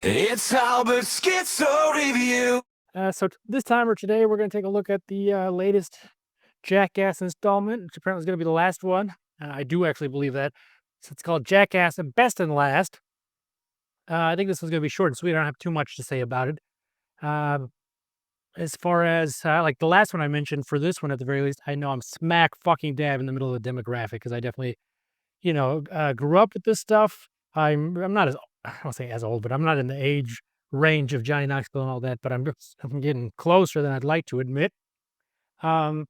It's Albert Schizo Review. This time or today, we're going to take a look at the latest Jackass installment, which apparently is going to be the last one. I do actually believe that. So it's called Jackass and Best and Last. I think this one's going to be short and sweet. I don't have too much to say about it. Um, as far as like the last one I mentioned, for this one at the very least, I know I'm smack fucking dab in the middle of the demographic because I definitely, grew up with this stuff. I'm not as I don't say as old, but I'm not in the age range of Johnny Knoxville and all that. But I'm getting closer than I'd like to admit. Um,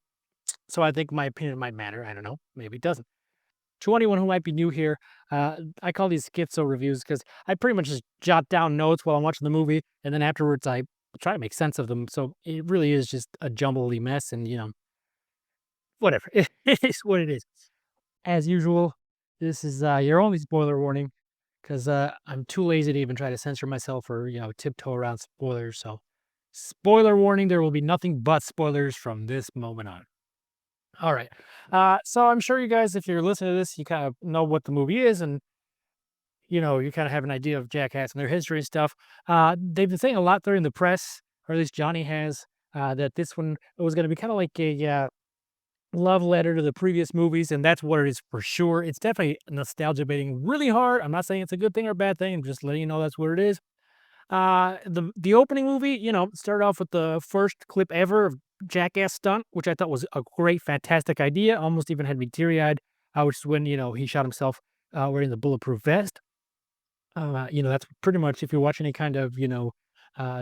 so I think my opinion might matter. I don't know. Maybe it doesn't. To anyone who might be new here, I call these schizo reviews because I pretty much just jot down notes while I'm watching the movie, and then afterwards I try to make sense of them. So it really is just a jumbly mess, and whatever. It is what it is. As usual, this is your only spoiler warning because I'm too lazy to even try to censor myself or tiptoe around spoilers. So, spoiler warning: there will be nothing but spoilers from this moment on. All right. So I'm sure you guys, if you're listening to this, you kind of know what the movie is, and you kind of have an idea of Jackass and their history and stuff. They've been saying a lot during the press, or at least Johnny has, that this one was going to be kind of like a love letter to the previous movies, and that's what it is for sure. It's definitely nostalgia baiting really hard. I'm not saying it's a good thing or a bad thing. I'm just letting you know that's what it is. The opening movie, started off with the first clip ever of Jackass stunt, which I thought was a great, fantastic idea. Almost even had me teary eyed, which is when he shot himself wearing the bulletproof vest. That's pretty much if you watch any kind of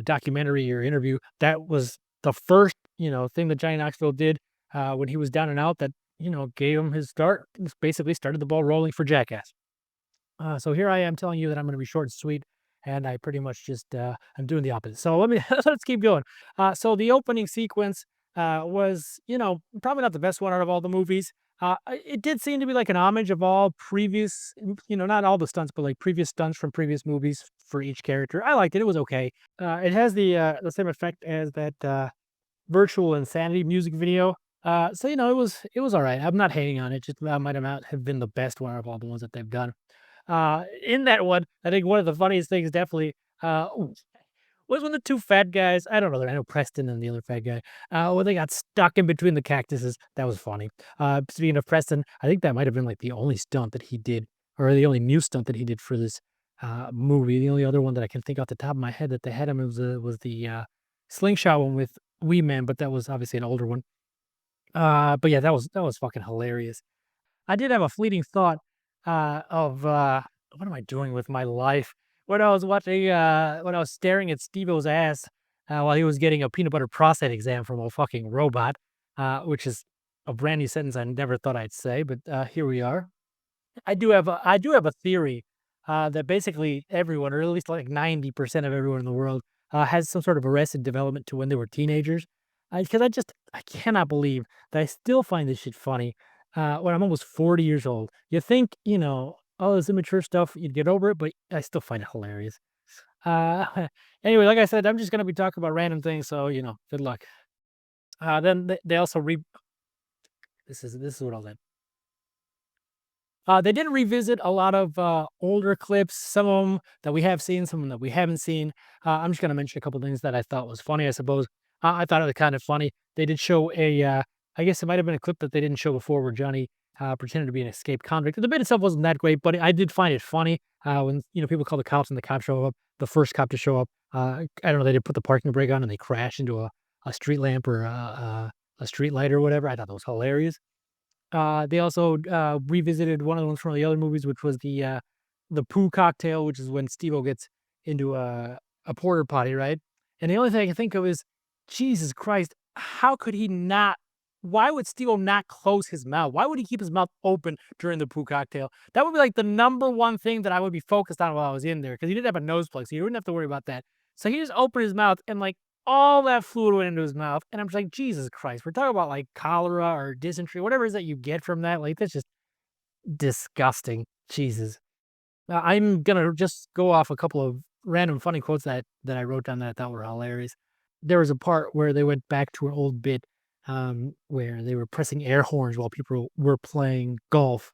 documentary or interview, that was the first thing that Johnny Knoxville did when he was down and out. That gave him his start. Just basically started the ball rolling for Jackass. So here I am telling you that I'm going to be short and sweet, and I pretty much just I'm doing the opposite. So let's keep going. So the opening sequence was probably not the best one out of all the movies. It did seem to be like an homage of all previous, not all the stunts, but like previous stunts from previous movies for each character. I liked it. It was okay. It has the same effect as that virtual insanity music video. So it was all right. I'm not hating on it. Just might not have been the best one of all the ones that they've done. In that one, I think one of the funniest things definitely was when the two fat guys, I don't know, I know Preston and the other fat guy, when they got stuck in between the cactuses. That was funny. Speaking of Preston, I think that might have been like the only stunt that he did, or the only new stunt that he did for this movie. The only other one that I can think off the top of my head that they had him was the slingshot one with Wee Man, but that was obviously an older one. But yeah, that was fucking hilarious. I did have a fleeting thought of what am I doing with my life? When I was when I was staring at Steve-O's ass while he was getting a peanut butter prostate exam from a fucking robot, which is a brand new sentence I never thought I'd say, but here we are. I do have a theory that basically everyone, or at least like 90% of everyone in the world, has some sort of arrested development to when they were teenagers. Because I cannot believe that I still find this shit funny when I'm almost 40 years old. You think, all this immature stuff, you'd get over it, but I still find it hilarious. Uh, anyway, like I said, I'm just going to be talking about random things, so, good luck. Then they also this is what I'll end. They did revisit a lot of older clips, some of them that we have seen, some of them that we haven't seen. I'm just going to mention a couple things that I thought was funny, I suppose. I thought it was kind of funny. They did show I guess it might have been a clip that they didn't show before where Johnny pretended to be an escaped convict. The bit itself wasn't that great, but I did find it funny when, people call the cops and the cops show up. The first cop to show up, I don't know, they did put the parking brake on and they crashed into a street lamp or a street light or whatever. I thought that was hilarious. They also revisited one of the ones from the other movies, which was the poo cocktail, which is when Steve-O gets into a porter potty, right? And the only thing I can think of is, Jesus Christ, how could he not? Why would Steve-O not close his mouth? Why would he keep his mouth open during the poo cocktail? That would be like the number one thing that I would be focused on while I was in there because he didn't have a nose plug, so you wouldn't have to worry about that. So he just opened his mouth and like all that fluid went into his mouth, and I'm just like, Jesus Christ, we're talking about like cholera or dysentery, whatever it is that you get from that. Like, that's just disgusting. Jesus. I'm gonna just go off a couple of random funny quotes that I wrote down that I thought were hilarious. There was a part where they went back to an old bit where they were pressing air horns while people were playing golf,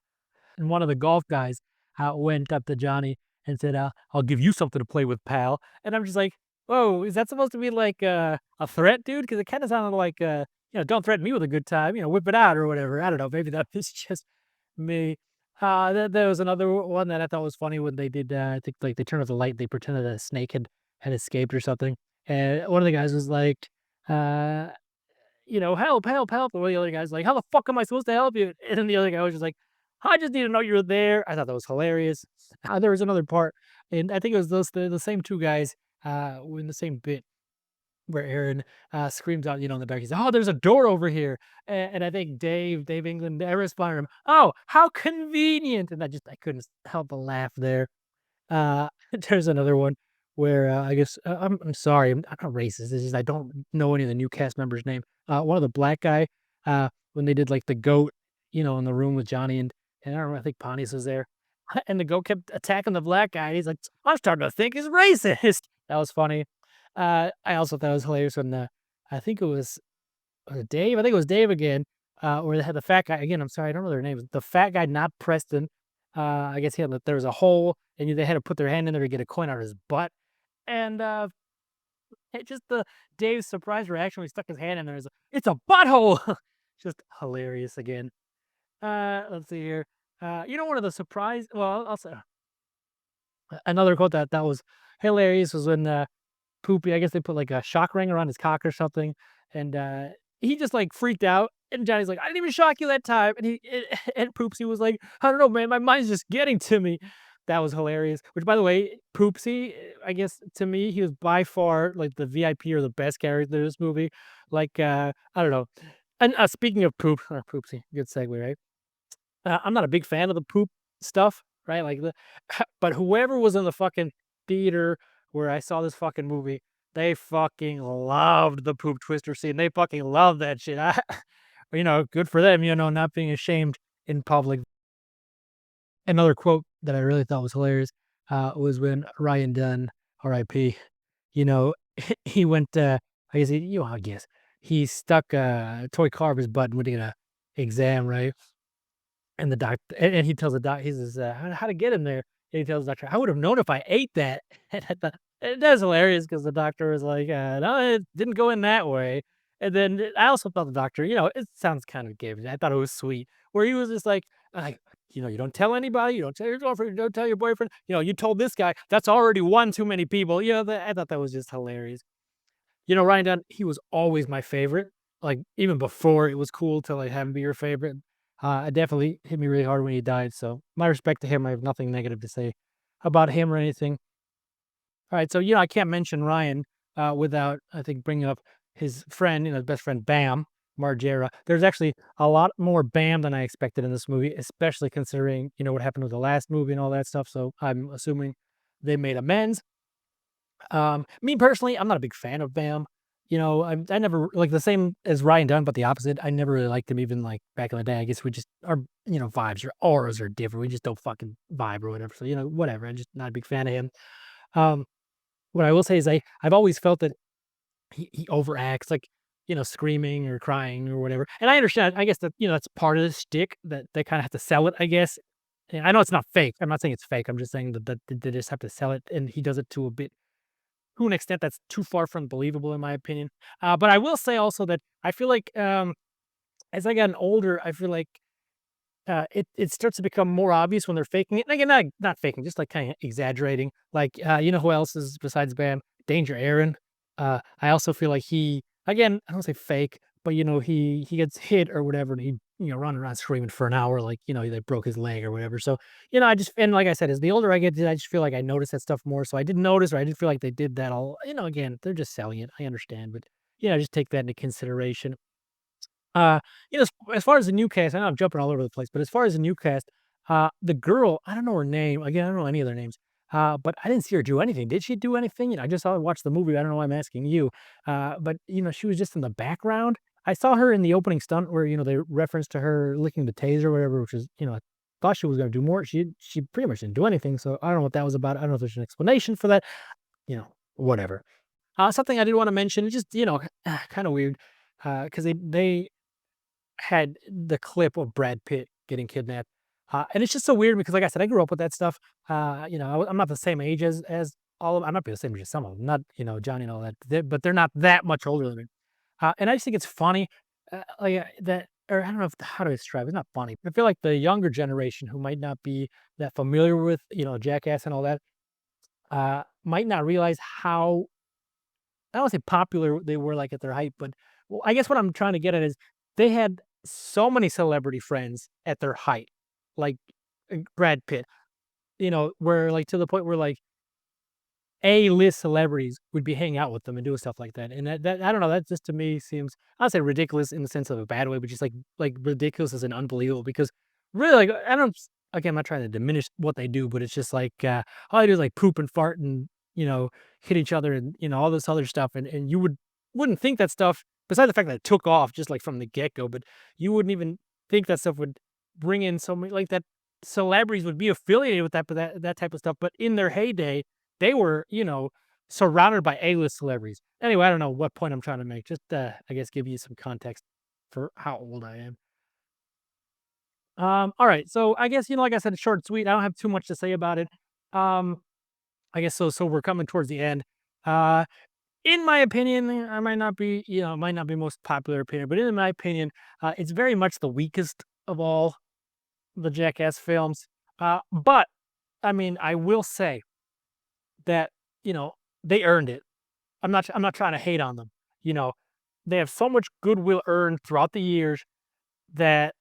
and one of the golf guys went up to Johnny and said, "I'll give you something to play with, pal." And I'm just like, "Whoa, is that supposed to be like a threat, dude?" Because it kind of sounded like, "Don't threaten me with a good time, whip it out or whatever." I don't know. Maybe that was just me. There was another one that I thought was funny when they did. I think like they turned off the light. They pretended a snake had escaped or something, and one of the guys was like, uh, "Help, help, help." And one of the other guys like, "How the fuck am I supposed to help you?" And then the other guy was just like, "I just need to know you were there." I thought that was hilarious. There was another part, and I think it was the same two guys were in the same bit where Aaron screams out, in the back. He's, "Oh, there's a door over here," and I think Dave England, I responded to him, "Oh, how convenient!" And I couldn't help but laugh there. Uh, there's another one where, I guess, I'm sorry, I'm not racist, it's just I don't know any of the new cast members' name. One of the black guy, when they did, like, the goat, in the room with Johnny and I don't know, I think Pontius was there, and the goat kept attacking the black guy, and he's like, "I'm starting to think he's racist." That was funny. I also thought it was hilarious when, I think it was it Dave? I think it was Dave again, where they had the fat guy again, I'm sorry, I don't know their names. The fat guy, not Preston, I guess there was a hole, and they had to put their hand in there to get a coin out of his butt, and, it just the Dave's surprise reaction when he stuck his hand in there is, "It's a butthole!" Just hilarious again. Let's see here. One of the surprise well, I'll say another quote that was hilarious was when, Poopy, I guess they put, like, a shock ring around his cock or something, and, he just, like, freaked out, and Johnny's like, "I didn't even shock you that time," and and Poopsie was like, "I don't know, man, my mind's just getting to me." That was hilarious, which, by the way, Poopsie, I guess, to me, he was by far, like, the VIP or the best character in this movie, like, I don't know, and, speaking of Poopsie, good segue, right? I'm not a big fan of the poop stuff, right? Like but whoever was in the fucking theater where I saw this fucking movie, they fucking loved the poop twister scene. They fucking loved that shit. Good for them, not being ashamed in public. Another quote that I really thought was hilarious was when Ryan Dunn, R.I.P. You know, he went. I guess he stuck a toy car up his butt when he did a exam, right? And the doctor and he tells the doc he says, "How to get him there?" And he tells the doctor, "I would have known if I ate that." And I thought and that's hilarious because the doctor was like, "No, it didn't go in that way." And then I also thought the doctor, it sounds kind of gay, but I thought it was sweet, where he was just like, "You don't tell anybody, you don't tell your girlfriend, you don't tell your boyfriend, you told this guy, that's already one too many people." I thought that was just hilarious. Ryan Dunn, he was always my favorite, like, even before it was cool to, like, have him be your favorite. It definitely hit me really hard when he died, so my respect to him, I have nothing negative to say about him or anything. Alright, so, I can't mention Ryan, without, I think, bringing up his friend, his best friend, Bam Margera. There's actually a lot more Bam than I expected in this movie, especially considering, what happened with the last movie and all that stuff, so I'm assuming they made amends. Me personally, I'm not a big fan of Bam. I never like the same as Ryan Dunn, but the opposite. I never really liked him even like back in the day. I guess we just our vibes or auras are different. We just don't fucking vibe or whatever. So whatever. I'm just not a big fan of him. Um, what I will say is I've always felt that he overacts, like screaming or crying or whatever. And I understand. I guess that that's part of the shtick that they kind of have to sell it. I guess. And I know it's not fake. I'm not saying it's fake. I'm just saying that they just have to sell it, and he does it to an extent that's too far from believable in my opinion. But I will say also that I feel like as I gotten older, I feel like it starts to become more obvious when they're faking it. And again, not faking, just like kind of exaggerating. Like who else is besides Bam? Danger Aaron. I also feel like he again, I don't say fake, but he gets hit or whatever, and he running around screaming for an hour, like they broke his leg or whatever. So I just and like I said, as the older I get, I just feel like I notice that stuff more. So I didn't notice, or I didn't feel like they did that all. Again, they're just selling it. I understand, but just take that into consideration. Uh, as far as the new cast, I know I'm jumping all over the place, but as far as the new cast, the girl, I don't know her name. Again, I don't know any of their names. But I didn't see her do anything. Did she do anything? I just saw her watch the movie. I don't know why I'm asking you. But she was just in the background. I saw her in the opening stunt where, they referenced to her licking the taser or whatever, which is, I thought she was gonna do more. She pretty much didn't do anything. So I don't know what that was about. I don't know if there's an explanation for that, whatever. Something I did want to mention, just, kind of weird. Because they had the clip of Brad Pitt getting kidnapped. And it's just so weird because, like I said, I grew up with that stuff. I'm not the same age as all of. I'm not the same age as some of them. Not Johnny and all that, but they're not that much older than me. And I just think it's funny, that, or I don't know how to describe it. It's not funny. I feel like the younger generation who might not be that familiar with Jackass and all that, might not realize how, I don't wanna say popular they were, like, at their height, but well, I guess what I'm trying to get at is they had so many celebrity friends at their height, like, Brad Pitt, where, like, to the point where, like, A-list celebrities would be hanging out with them and doing stuff like that, and that I don't know, that just to me seems, I don't say ridiculous in the sense of a bad way, but just like ridiculous as in unbelievable because really, like, I don't again, I'm not trying to diminish what they do, but it's just like, all they do is, like, poop and fart and, hit each other and, all this other stuff, and you wouldn't think that stuff besides the fact that it took off just, like, from the get-go, but you wouldn't even think that stuff would bring in so many like, that celebrities would be affiliated with that type of stuff, but in their heyday they were, surrounded by A-list celebrities. Anyway, I don't know what point I'm trying to make. Just, I guess, give you some context for how old I am. All right. So I guess, like I said, it's short and sweet. I don't have too much to say about it. Um, I guess so. So we're coming towards the end. Uh, in my opinion, I might not be, might not be most popular opinion, but in my opinion, it's very much the weakest of all the Jackass films. But I mean, I will say that, you know, they earned it. I'm not trying to hate on them. You know, they have so much goodwill earned throughout the years that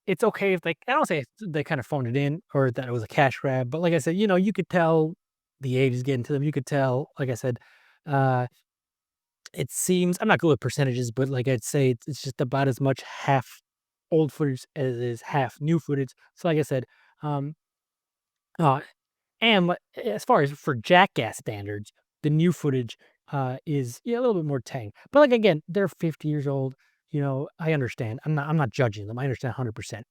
it's okay if I don't say they kind of phoned it in or that it was a cash grab, but like I said, you could tell the age is getting to them. You could tell, like I said, uh, it seems I'm not good with percentages, but like I'd say it's just about as much half old footage as it is half new footage. So like I said, um, uh, and as far as for Jackass standards, the new footage, is, yeah, a little bit more tame. But, like, again, they're 50 years old, I understand. I'm not judging them. I understand 100%.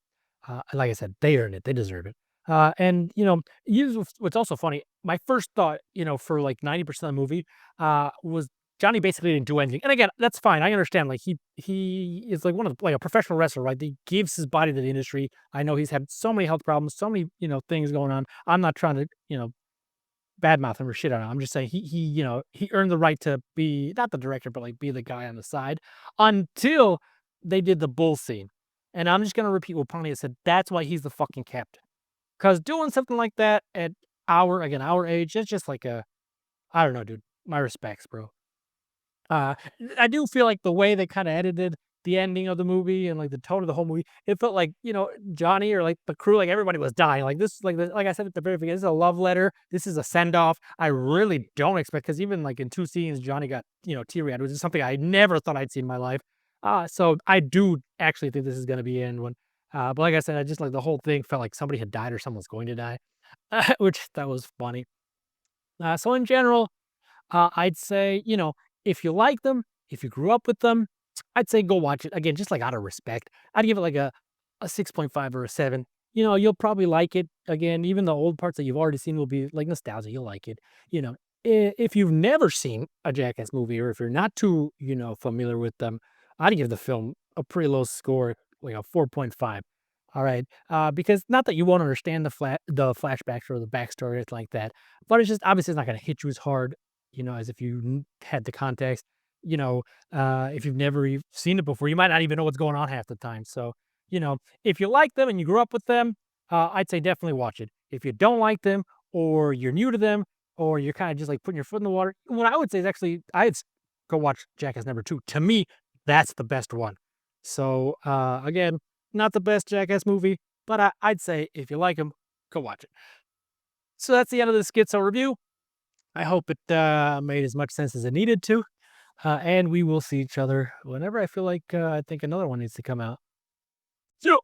Like I said, they earned it. They deserve it. And, what's also funny, my first thought, for, like, 90% of the movie, was Johnny basically didn't do anything. And again, that's fine. I understand. Like, he is, like, one of the like, a professional wrestler, right? He gives his body to the industry. I know he's had so many health problems, so many, things going on. I'm not trying to, badmouth him or shit on him. I'm just saying he earned the right to be not the director, but like be the guy on the side until they did the bull scene. And I'm just gonna repeat what Pontius said. That's why he's the fucking captain. Cause doing something like that at our age, it's just like I don't know, dude. My respects, bro. Uh, I do feel like the way they kinda edited the ending of the movie and, like, the tone of the whole movie, it felt like, Johnny or, like, the crew, like, everybody was dying. Like, this like I said at the very beginning, this is a love letter. This is a send-off. I really don't expect because even, like, in 2 scenes, Johnny got, teary-eyed, which is something I never thought I'd see in my life. So I do actually think this is gonna be the end one. But like I said, I just like the whole thing felt like somebody had died or someone's going to die, which that was funny. So in general, I'd say, if you like them, if you grew up with them, I'd say go watch it. Again, just like out of respect. I'd give it like a 6.5 or a 7. You'll probably like it. Again, even the old parts that you've already seen will be like nostalgia. You'll like it. You know, if you've never seen a Jackass movie or if you're not too, familiar with them, I'd give the film a pretty low score, like a 4.5. All right. Because not that you won't understand the flashbacks or the backstory or anything like that, but it's just obviously it's not going to hit you as hard as if you had the context, if you've never seen it before, you might not even know what's going on half the time. So, if you like them and you grew up with them, I'd say definitely watch it. If you don't like them or you're new to them or you're kind of just like putting your foot in the water, what I would say is actually, go watch Jackass number 2. To me, that's the best one. So, again, not the best Jackass movie, but I'd say if you like them, go watch it. So that's the end of the Schizo review. I hope it made as much sense as it needed to. And we will see each other whenever I feel like I think another one needs to come out. So